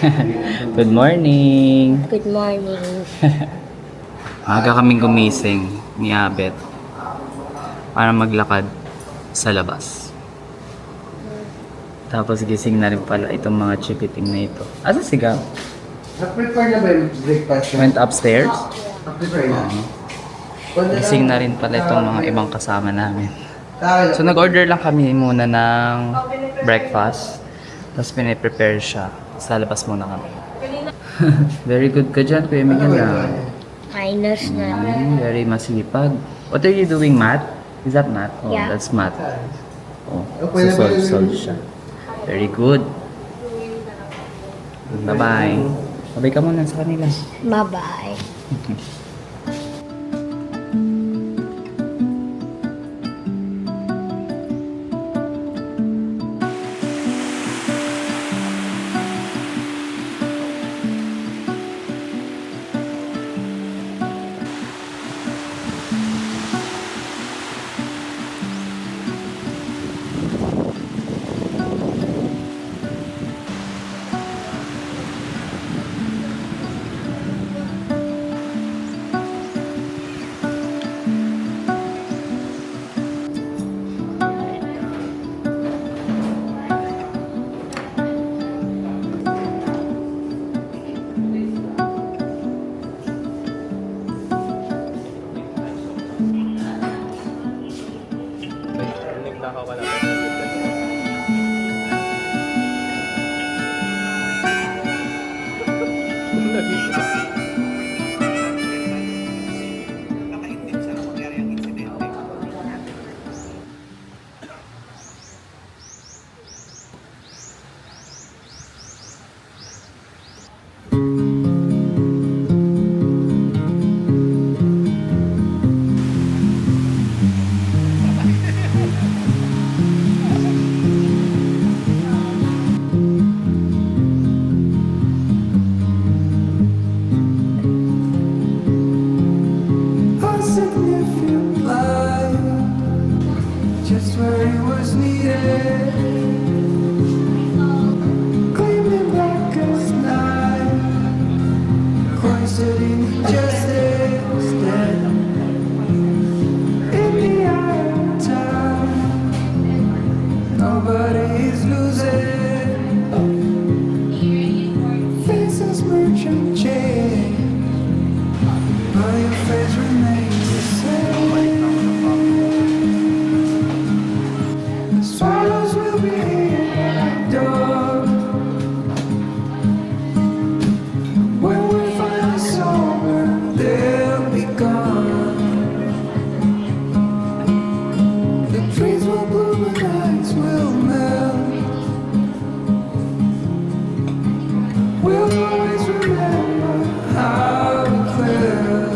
Good morning! Good morning. Aga kaming gumising ni Abet para maglakad sa labas. Tapos gising na rin pala itong mga chikiting na ito. Asa si Gab? Na-prepare na ba yung breakfast? Went upstairs? Na-prepare na. Gising na rin pala itong mga ibang kasama namin. So nag-order lang kami muna ng breakfast. Tapos piniprepare siya. Sa labas muna kami. Very good ka dyan, Kuya Miguel. Minus na. Very masipag. What are you doing, math? Is that math? Oh, Yeah. that's math. Oh, so solve siya. Very good. Bye-bye. Bye-bye ka muna sa kanila. Bye-bye. A significant life, just where it was needed. Gleaming black as night, cloistered in injustice, dead in the eye of time. Nobody is losing. Faces merchant change. But your face remains the same. The swallows will be here at dawn. When we find the sober, they'll be gone. The trees will bloom and nights will melt. We'll always remember how we felt.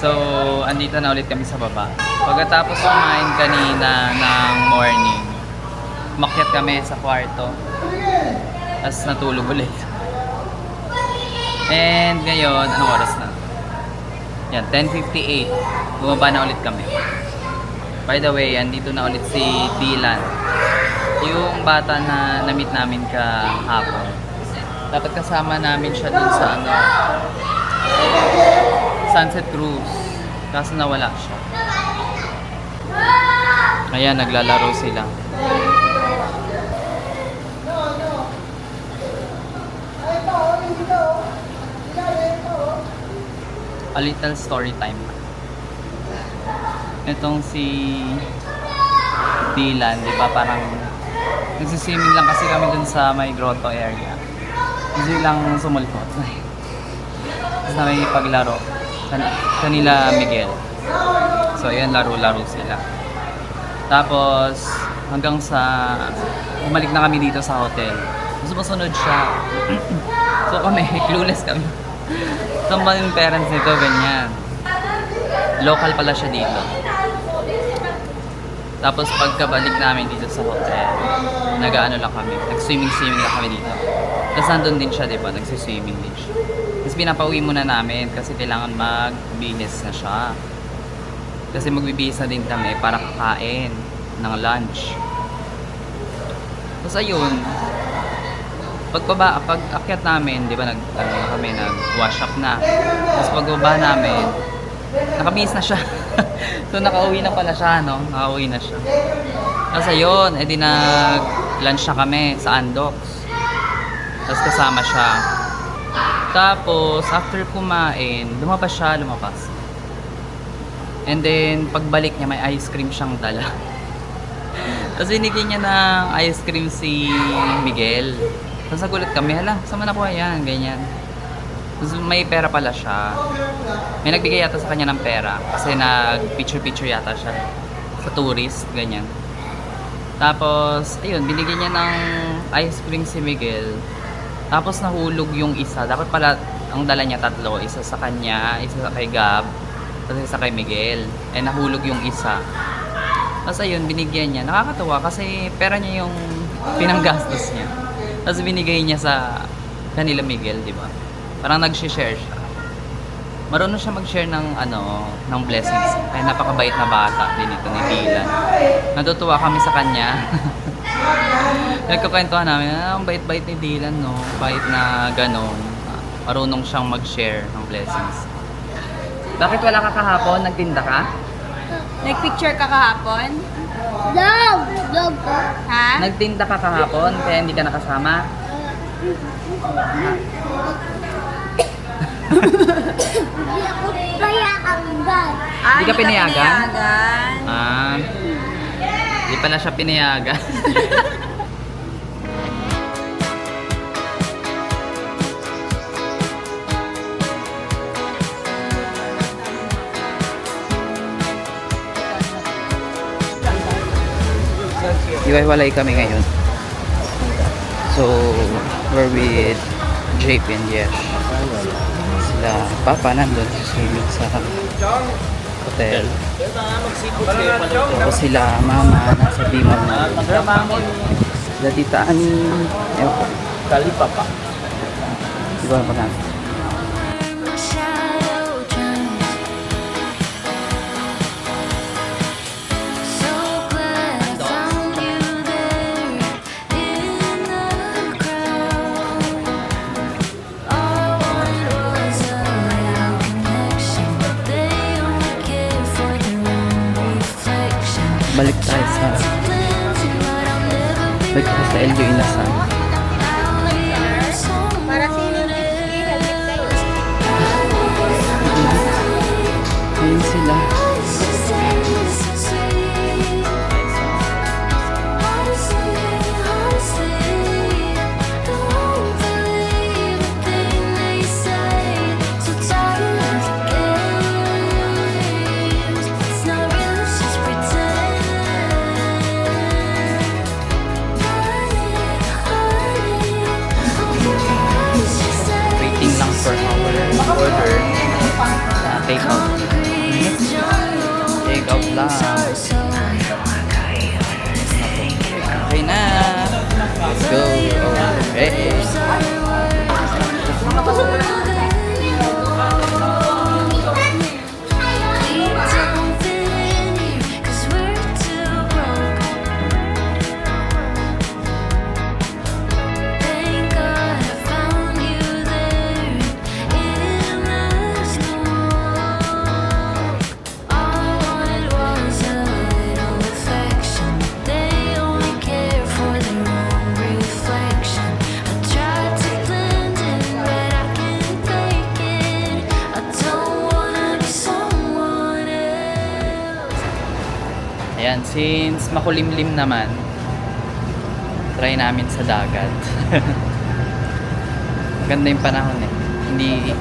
So, andito na ulit kami sa baba. Pagkatapos kumain kanina ng morning, umakyat kami sa kwarto. Tapos natulog ulit. And ngayon, anong oras na? Yan, 10:58. Bumaba na ulit kami. By the way, andito na ulit si Dylan. Yung bata na na-meet namin kahapon. Dapat kasama namin siya dun sa Sunset Cruise. Kaso nawala siya. Ayan, naglalaro sila. A little story time. Itong si Dylan, di ba, parang nagsiswimming lang kasi kami dun sa may grotto area. Hindi lang sumulpot. Tapos nakikipaglaro kanila Miguel. So ayan, laro-laro sila. Tapos hanggang sa bumalik na kami dito sa hotel. Sumusunod siya. So kami, clueless kami. Saan ba yung parents nito? Ganyan. Local pala siya dito. Tapos pagkabalik namin dito sa hotel, nag-ano lang kami, nag-swimming lang kami dito. Tapos nandun din siya, diba? Nagsiswimming din siya. Tapos pinapauwi muna namin kasi kailangan magbihis na siya. Kasi magbibihis na din kami para kakain ng lunch. Tapos ayun, pag akyat namin, di ba, nag-wash up na. Tapos pagbaba namin, nakabihis na siya. So nakauwi na pala siya, no? Nakauwi na siya. Tapos ayun, edi nag-lunch na kami sa Andox. Tapos kasama siya. Tapos, after kumain, lumabas. And then, pagbalik niya, may ice cream siyang dala. Tapos binigyan niya ng ice cream si Miguel. Tapos nagulat kami, hala, saan mo nakuha yan? Ganyan. Tapos may pera pala siya. May nagbigay yata sa kanya ng pera. Kasi nag-picture-picture yata siya. Sa tourist, ganyan. Tapos, ayun, binigyan niya ng ice cream si Miguel. Tapos nahulog yung isa. Dapat pala, ang dala niya tatlo. Isa sa kanya, isa sa kay Gab, tapos isa kay Miguel. Eh, nahulog yung isa. Tapos ayun, binigyan niya. Nakakatawa kasi pera niya yung pinanggastos niya. Tapos binigay niya sa kanila Miguel, di ba? Parang nag-share siya. Marunong siya mag-share ng blessings. Kaya napakabait na bata din ito ni Dylan. Natutuwa kami sa kanya. Nagkukwentuhan namin, ang bait-bait ni Dylan, no? Bait na gano'n. Marunong siyang mag-share ng blessings. Bakit wala ka kahapon? Nagtinda ka? Nagpicture ka kahapon? Dog! Dog ko. Ha? Nagtinda ka kahapon, kaya hindi ka nakasama? Hindi ako payagan. Hindi ka pinayagan? pinayagan. Hindi pala siya pinayagan. Iwaiwalay kami ngayon. So, we're with JP and Yesh. Sila Papa nandun sa swimming sa hotel. Tapos sila Mama nasa Bimol na. Sila Tita Ani. Ewan ko. Kali Papa. Diba ba na? Balik tayo sa LU Inasan. Para sino helmet kayo? Ayun sila. Waiting lang for our order. Take out. Take out lang. Okay na. Let's go. Okay. Ayan, since makulimlim naman, try namin sa dagat. Ganda yung panahon eh. Hindi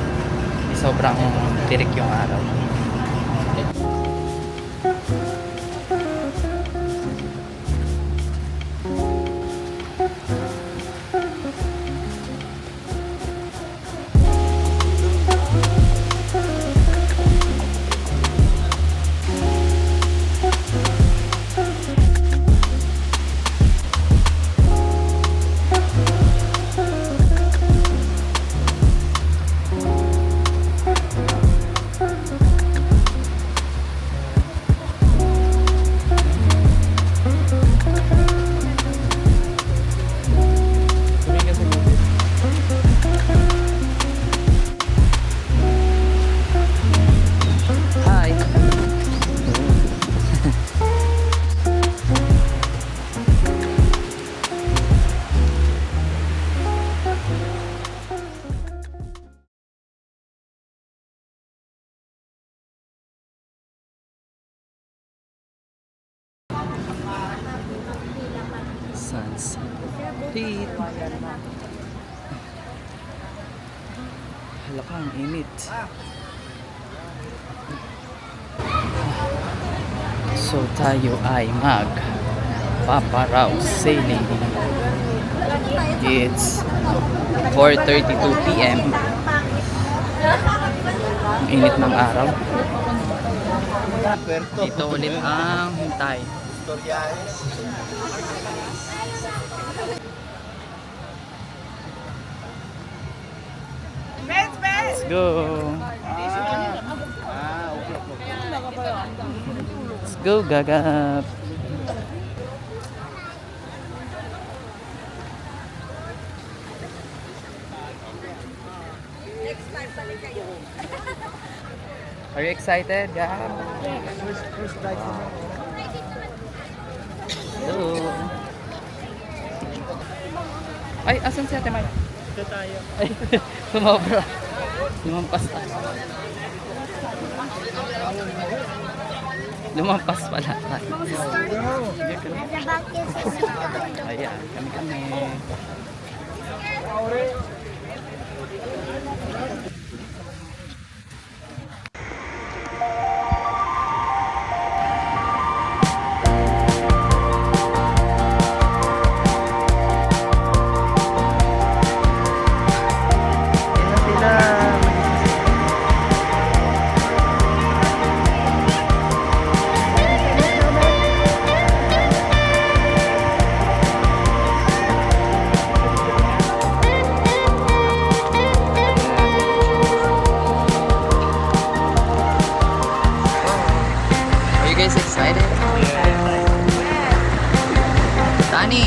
sobrang tirik yung araw. Hala ka, ang init. So tayo ay paparaw sailing. It's 4:32 PM. Ang init ng araw. Dito ulit ang hintay. Let's go! Let's go, Gagap! Are you excited, Gab? Hello! Ay, asan si Ate Maya? Ito tayo. Ay, sumobra. Lumampas na. Lumampas pala. Ayan, kami. Are you guys excited? Tani!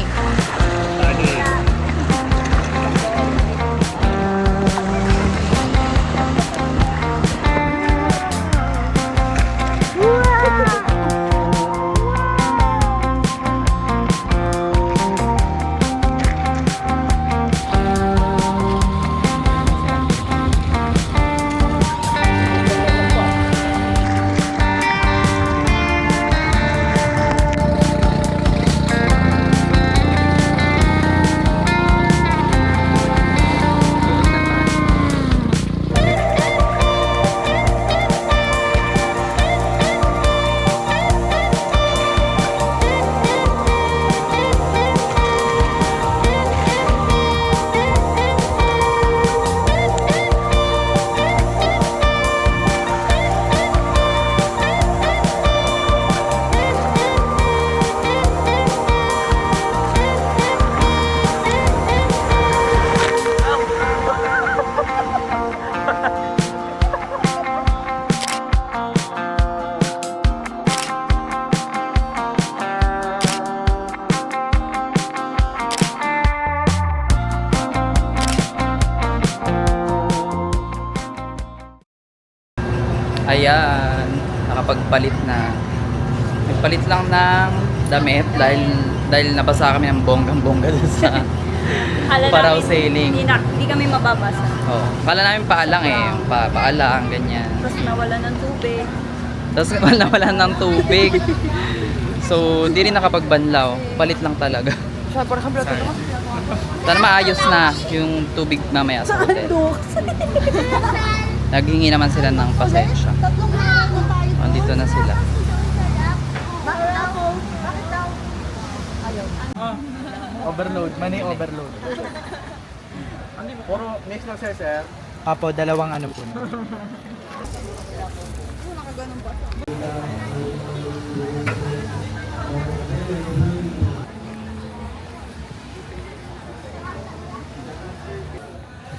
Ayan, nakapagpalit na. Nagpalit lang ng damit dahil nabasa kami ng bonggang-bongga dun sa Paraw sailing. Hindi kami mababasa. Oh, kala namin paalang paalang, ganyan. Tapos nawala ng tubig. Tapos nawalan ng tubig. So, di rin nakapagbanlaw. Palit lang talaga. Sana maayos na yung tubig mamaya sa hotel. Naghingi naman sila ng pasensya. Andito na sila. Overload, money overload. Puro mix lang sir. Apo, dalawang ano po.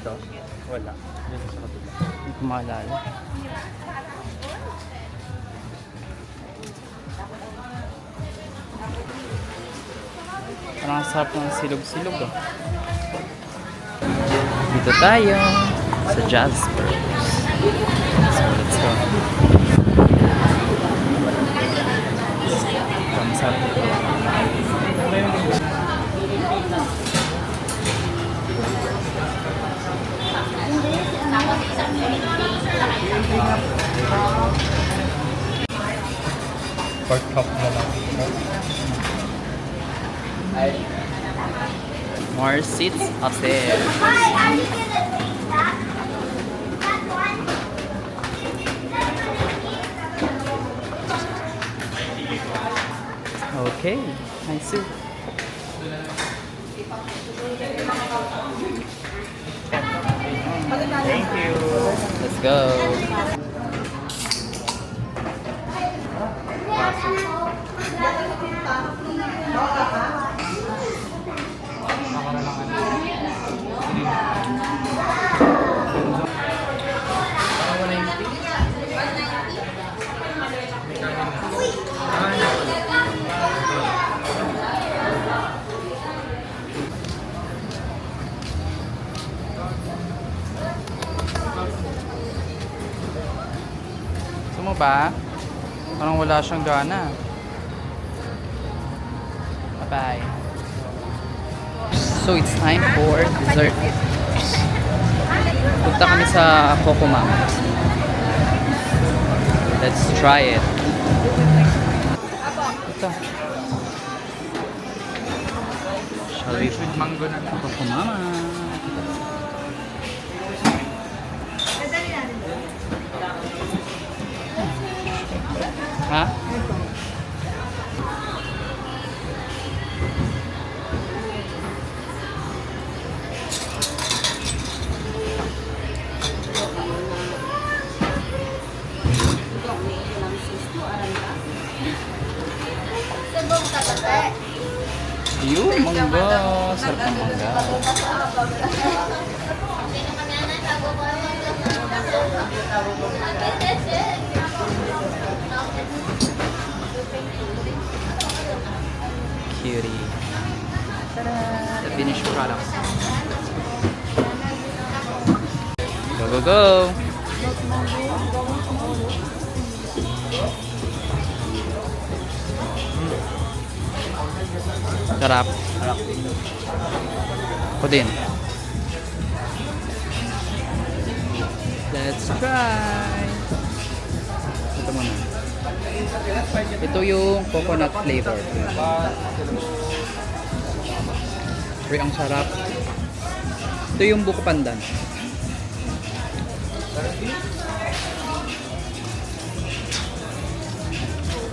Ito, wala. Dito sa kabila. Hindi ko maalala. Parang sarap ng silog-silog ah. Dito tayo sa Jaspers. So let's go. Ang sarap ito. Pork chop na lang. More seats upstairs. Hi, are you gonna take that? That one? Okay, nice soup. Thank you. Let's go. Gusto mo ba? Parang wala siyang gana. Bye-bye. So it's time for dessert. Punta kami sa Coco Mama. Let's try it. Ito. Shall we? With mango na lang. Coco Mama. Ha? Sabong kapate. Yun, mangga. Sarap ng mangga. Cutie. The finished product. Go, go, go! Sarap. Ako din. Let's try! Ito muna. Ito yung coconut flavor. Pero ang sarap. Ito yung buko pandan.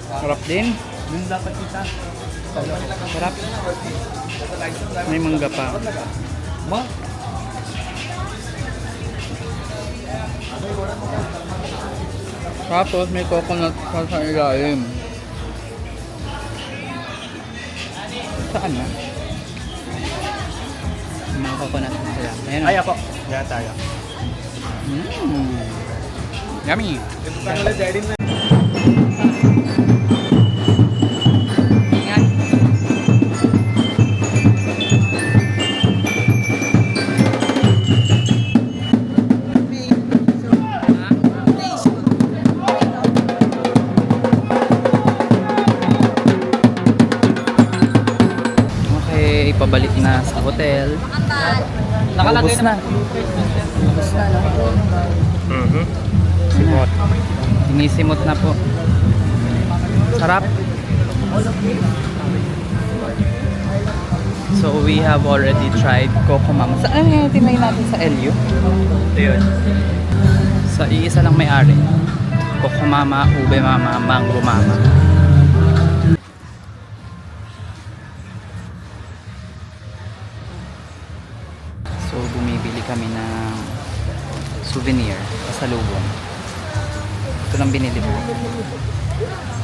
Sarap din. Yung dapat kita. Sarap. May mangga pa. Ma? Tapos may coconut pa sa ilalim. Saan na? May mga coconut na sila. Ayan. Ay, ako. Kaya tayo. Yummy! Saan ulit, daddy na? Ingat! Okay, pabalik na sa hotel. Ubus na. Ubus na, no? Simot. Sinisimot na po. Sarap. So we have already tried Coco Mama. Saan yung tinay natin sa LU? Ito yun. Sa iisa lang may-ari. Coco Mama, Ube Mama, Mango Mama. So bumibili kami ng souvenir, pasalubong. Ito lang binili ko.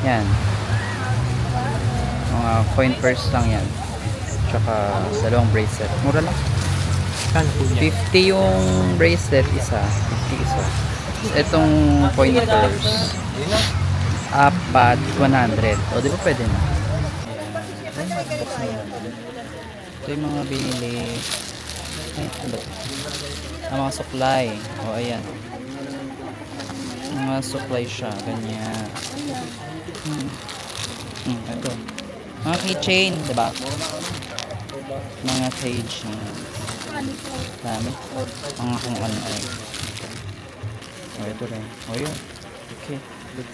Yan. Mga coin purse lang yan. Tsaka dalawang bracelet. Mura lang. Saan po niya? 50 yung bracelet, isa. 50 isa. Itong coin purse. Apat, 100. O, di ba pwede na? Ayan. Ito yung mga binili. Ay, ano ba ito? Ang mga supply. O, ayan. Mga supply siya. Ganyan. Ito. Mga keychain, diba? Mga keychain. Dami. Mga kung ano ay. O, ito rin. O, yun. Okay. Good.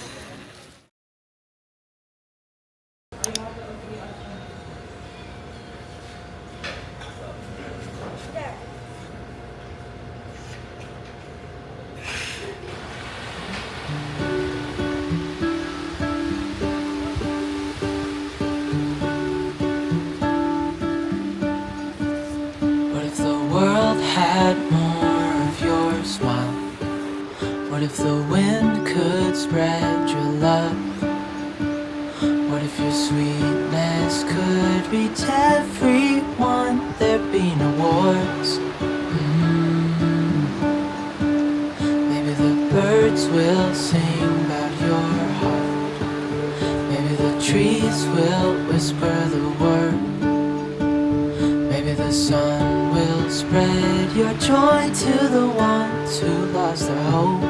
get more of your smile? What if the wind could spread your love? What if your sweetness could reach everyone? There'd be no wars. Maybe the birds will sing about your heart. Maybe the trees will whisper the word. Maybe the sun will spread your joy to the ones who lost their hope.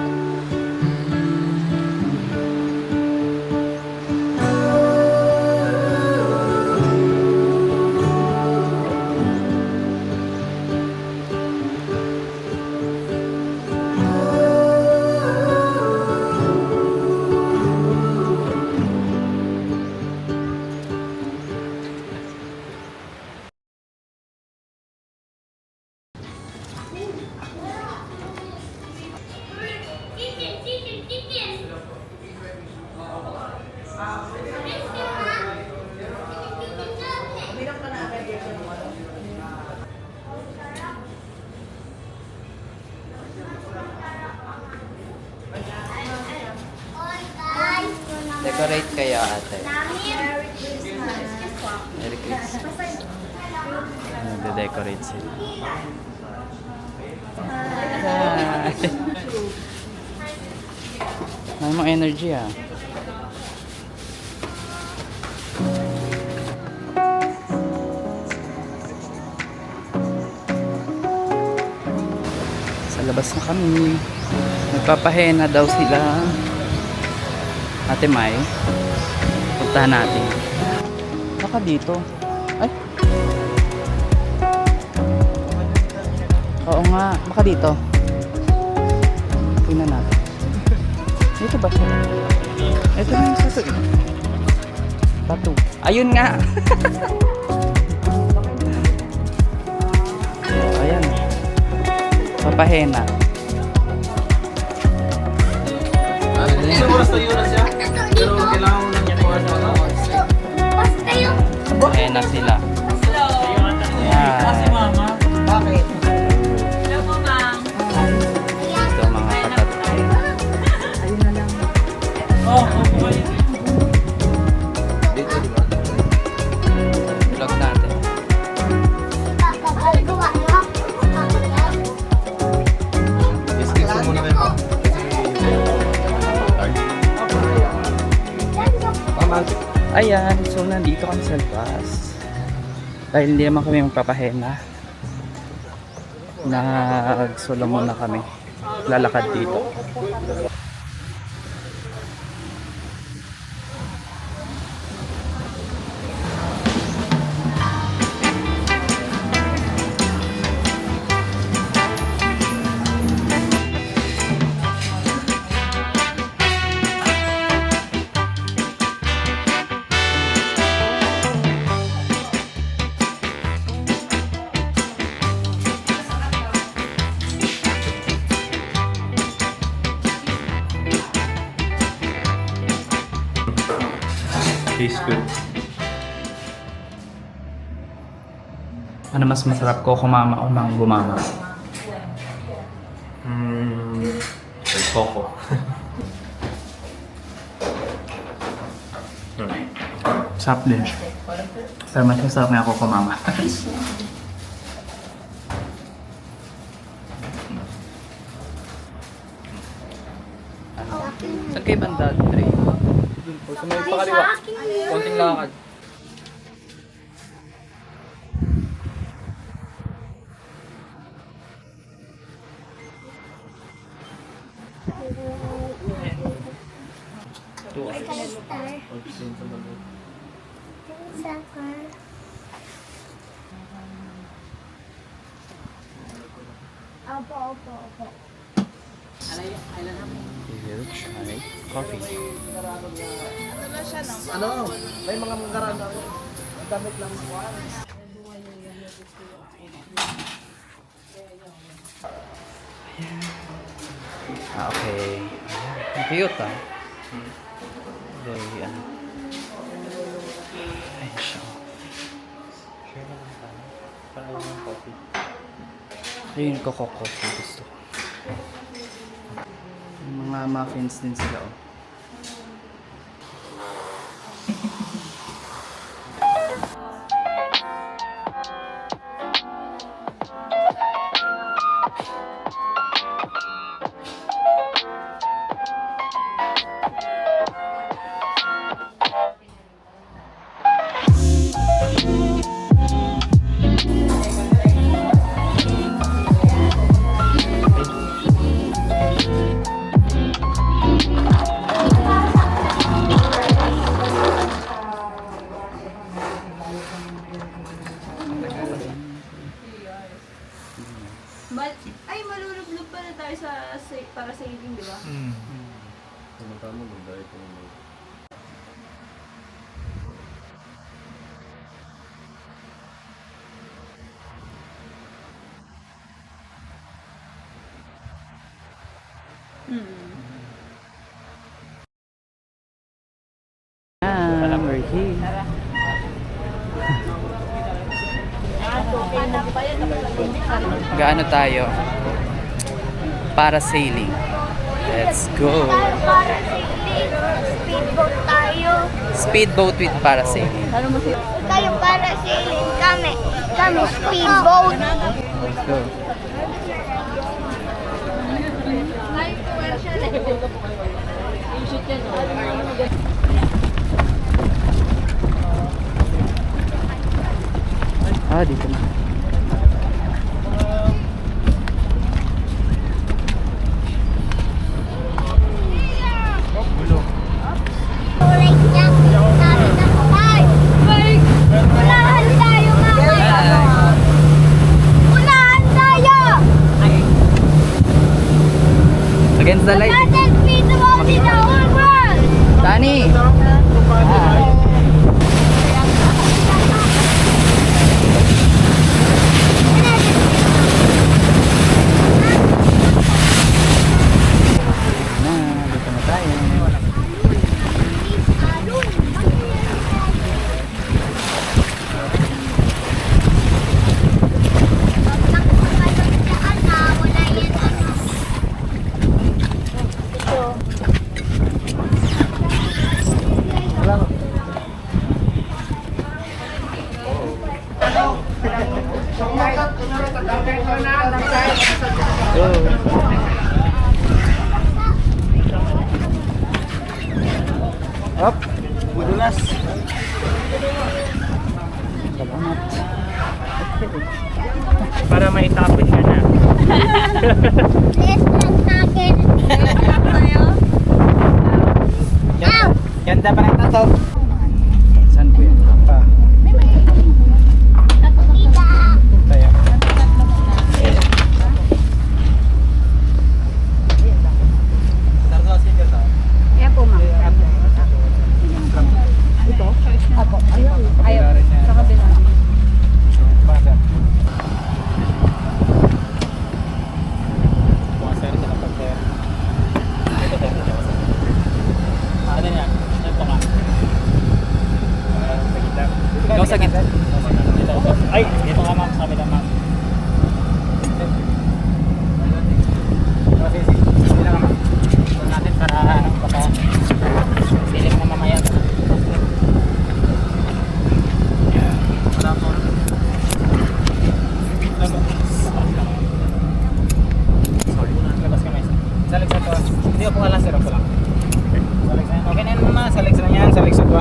Decorate kayo, ate. Merry Christmas. Nagde-decorate sila. Hi! Ano mo energy ah. Sa labas na kami. Nagpapahena daw sila. Ate Mai, puntahan natin. Baka dito. Ay! Oo nga, baka dito. Tingnan natin. Dito ba siya? Ito na yung sato. Tattoo. Ayun nga! Ayan. Papahena. Oras na yun na siya. Pero kailangan mo lang niya na Basta yung... Papahena sila. Ayan. mama. Bakit? Hello po, ma'am. Ito mga katatay. Oh, okay. Vlog natin. Papagawa mo. Discuss mo na kayo pa. Ayan, so nandito kami sa labas. Dahil hindi naman kami magpapahena. Nagsolo muna kami. Lalakad dito. Tastes good. Ano mas masarap ko, kumama o mang gumama? Coco. Sarap din. Pero mas masarap nga ako kumama. Saan kayo banda, Dre? Sa may pakaliwa. Konting lakad. Opo. Milk chai coffee. Ano? May mga garanda. Ang damit lang. Okay. Ang cute ah. Very ayun siya. Share na lang tayo. Para yung coffee. Ayun, Coco Coffee gusto ko. Mga muffins din sila, oh. Ay, malulublog pa na tayo para sa evening, di ba? Ah, we're here. Gaano tayo? Parasailing. Let's go. Para sailing. Speedboat tayo. Speedboat with parasailing. Tayo para sailing. Kami speedboat. Let's go. Ah, dito na. Alright, yan. Sabi na tayo. Unahan tayo mga kaibigan. Unahan tayo. Against the light. Natin speedboat in the whole world. Dani! Dito na tayo. Up. Madulas. Salamat. Para maitapon ka na. Test lang natin. Ow! Ganda pa ng tato. Saan po yan? Pa. Kita. Tayo. Kaya po, ma'am. Ito? Apo. Ayaw. Sa kabila. Bakit? Pumasaya sa kapag-ter. Ano niya? Ito ka. Sa gitna. Ikaw sa gitna. Dito. Ay! Dito ka ma'am. Sabi lang ma'am. Sige. Sige lang ma'am. Ito natin para baka silim na mamaya. Wala po. Sorry. Labas ka mais. Salig sa to. Hindi ako alas, sir. Ako lang. Salig sa yan. Okay na yan mama. Salig sa yan. Salig sa to.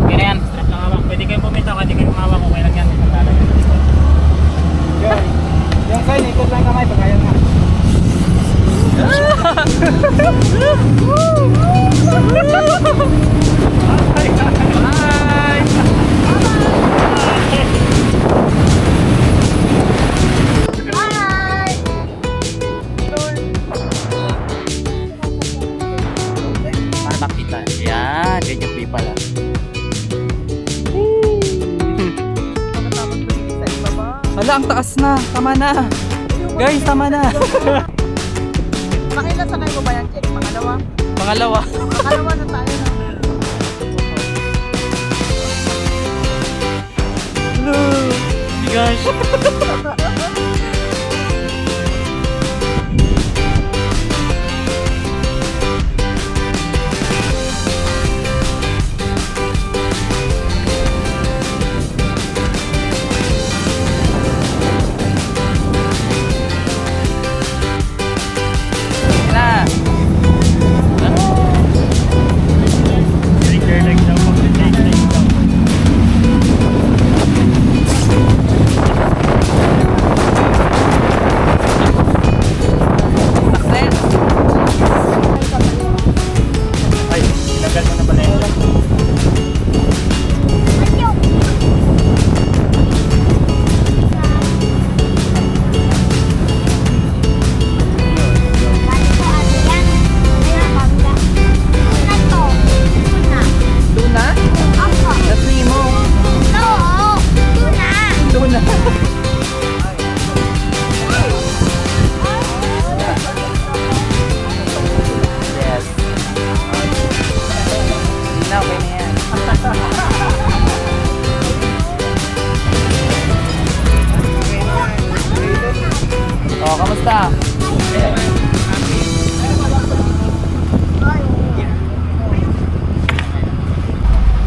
Okay na yan. Strap lang hawak. Pwede kayong pumita. Pwede kayong humawak. Okay lang yan. Yun. Yung sign, ikot lang kamay. Pagayan nga. Bye! Para makita. Yan. Ganyan po pala. Hala, ang taas na. Tama na. Guys, tama na. Makita sa kayo ba yan, check? Pangalawa? Pangalawa. Pangalawa na tayo na. Hello. Gosh.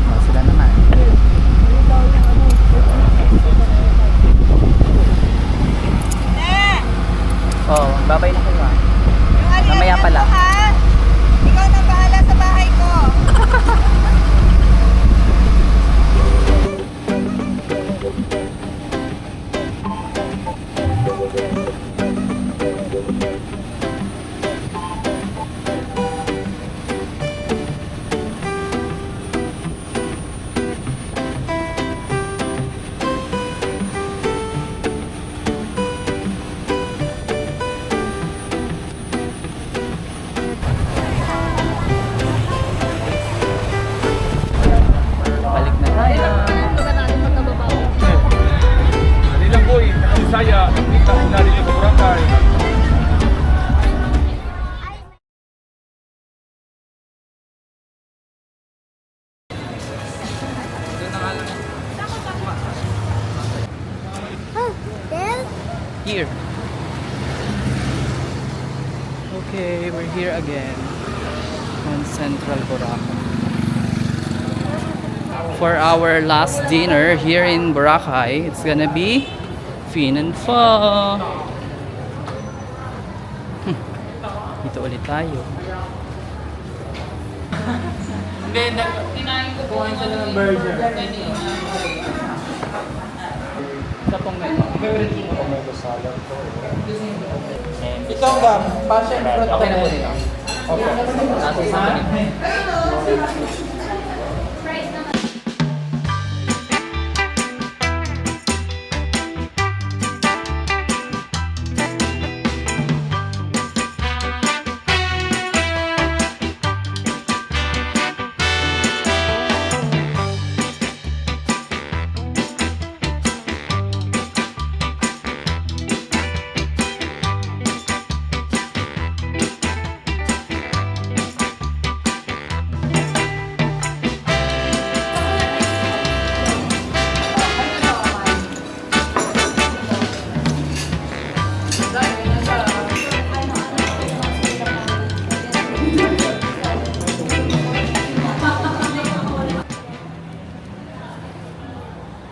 Oh, sila naman. Oh, babay na kayo ah. Mamaya pala. Ikaw na bahala sa bahay ko. Balik na tayo. Kanilang boy, saya, kita sinari ko Boracay. Here. Okay, we're here again on Central Boracay. For our last dinner here in Boracay, it's gonna be fin and pho. Dito ulit tayo. Sa pong menu. Ikaw ba? Passion fruit Okay na po dito. Okay. Nasa sa menu.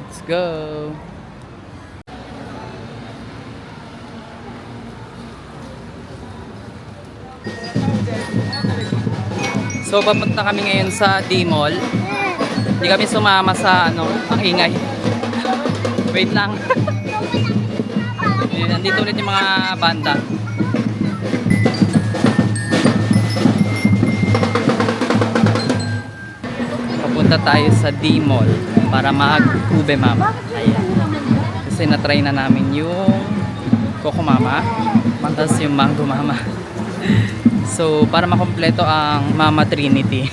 Let's go. So papunta kami ngayon sa D-Mall. Hindi kami sumama sa ano, ang ingay. Wait lang. Nandito ulit yung mga banda. Papunta tayo sa D-Mall para mag-ube mama. Ayan. Kasi na-try na namin yung Coco Mama, tapos yung Mango Mama. So, para makompleto ang Mama Trinity.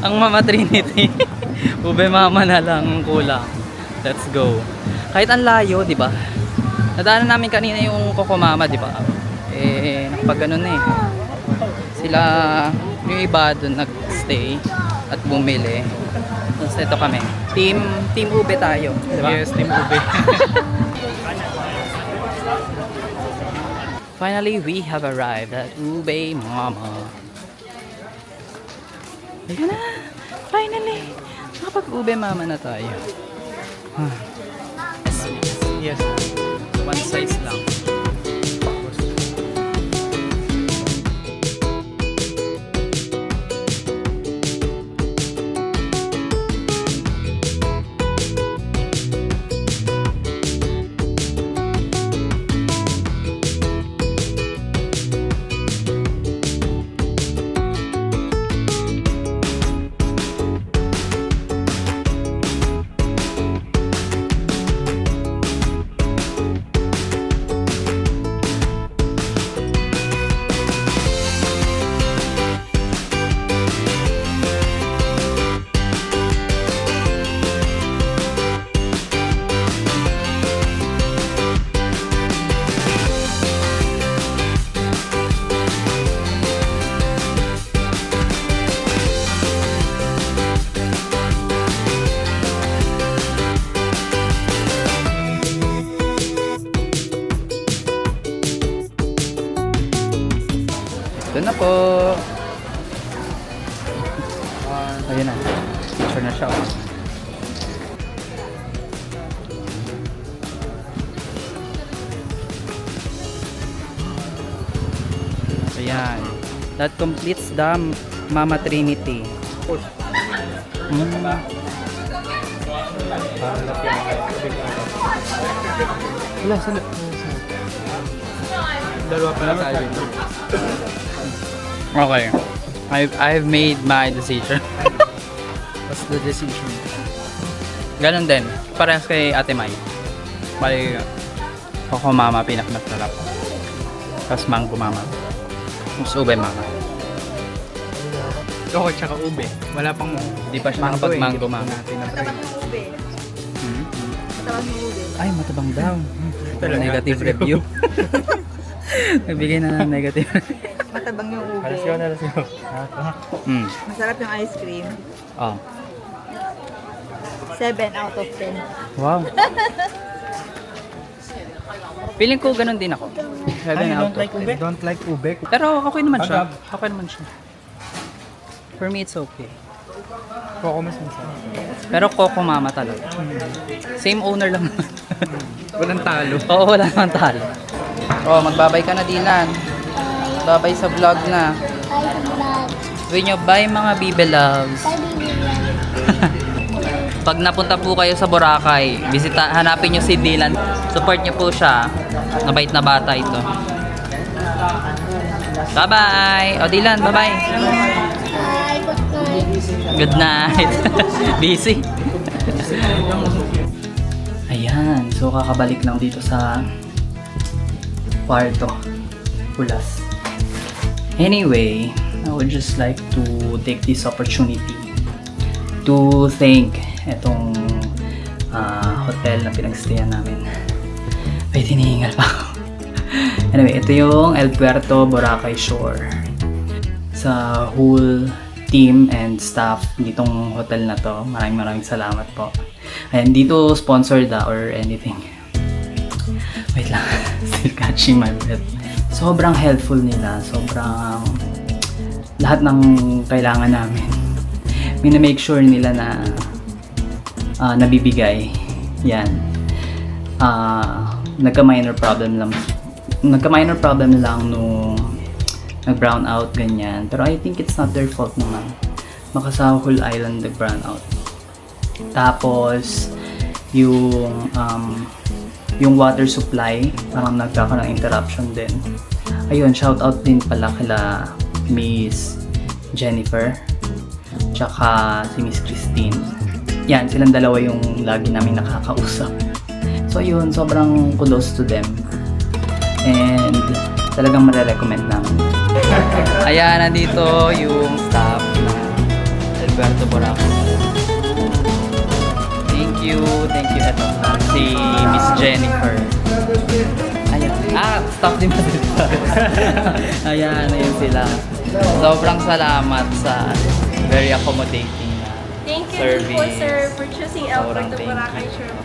Ang Mama Trinity. Ube Mama na lang ang kulang. Let's go. Kahit ang layo, di ba? Nadaanan namin kanina yung Coco Mama, di ba? Eh, nakapag ganun eh. Sila, yung iba doon nag-stay at bumili. Tapos ito kami. Team Ube tayo, di ba? Yes, Team Ube. Finally, we have arrived at Ube Mama. Ayun na! Finally! Nakapag-Ube Mama na tayo. Yes. One size lang. Ito na po. Ayun na. Picture na siya. Oh. Ayan. That completes the Mama Trinity. Wala, sala. Dalawa pala tayo. Okay. I've made my decision. What's the decision? Ganon din. Parehas kay Ate Mai. Bali, Coco Mama pinakamasarap. Tapos Mango Mama. Tapos Ube Mama. Ako tsaka ube. Wala pang Di pa siya nakapag Mango Mama. Matabang yung ube. Hmm? Matabang yung ube. Ay, matabang daw. Talaga? Negative review. Nagbigay na ng negative. Matabang yung ube. Alas yun. Hmm. Masarap yung ice cream. Oh. 7 out of 10. Wow. Feeling ko ganun din ako. 7 out of 10. Don't like ube? Pero okay naman siya. Agad. Okay naman siya. For me, it's okay. Coco mas masarap. Pero Coco Mama talaga. Same owner lang. Walang talo. Oo, wala naman talo. Oh, magbabay ka na, Dylan. Babay sa vlog na. Sabi nyo, bye mga Bibe Loves. Pag napunta po kayo sa Boracay, hanapin nyo si Dylan. Support nyo po siya. Mabait na bata ito. Bye-bye! O Dylan, bye-bye! Good night! Busy! Ayan, so kakabalik lang dito sa kwarto. Pulas. Anyway, I would just like to take this opportunity to thank itong hotel na pinagstayan namin. Ay, tinihingal pa ako. Anyway, ito yung El Puerto Boracay Shore. Sa whole team and staff nitong hotel na to, maraming salamat po. Ayan, dito sponsored or anything. Wait lang, still catching my breath. Sobrang helpful nila, sobrang lahat ng kailangan namin. Mina-make sure nila na nabibigay. Yan. Nagka-minor problem lang nung nag-brown out ganyan. Pero I think it's not their fault naman. Baka sa whole island nag-brown out. Tapos yung water supply parang nagkakaroon ng interruption din. Ayun, shout out din pala kila Miss Jennifer tsaka si Miss Christine. Yan, silang dalawa yung lagi namin nakakausap. So ayun, sobrang kudos to them. And talagang marirecommend namin. Ayan, nandito yung staff ng Alberto Boracay. Thank you. Ito, si Miss Jennifer. Ayan. Staff din pa dito. Ayan sila. Sobrang salamat sa very accommodating Thank you service. po, sir, for choosing El Sobrang Puerto thank you. Boracay Shore.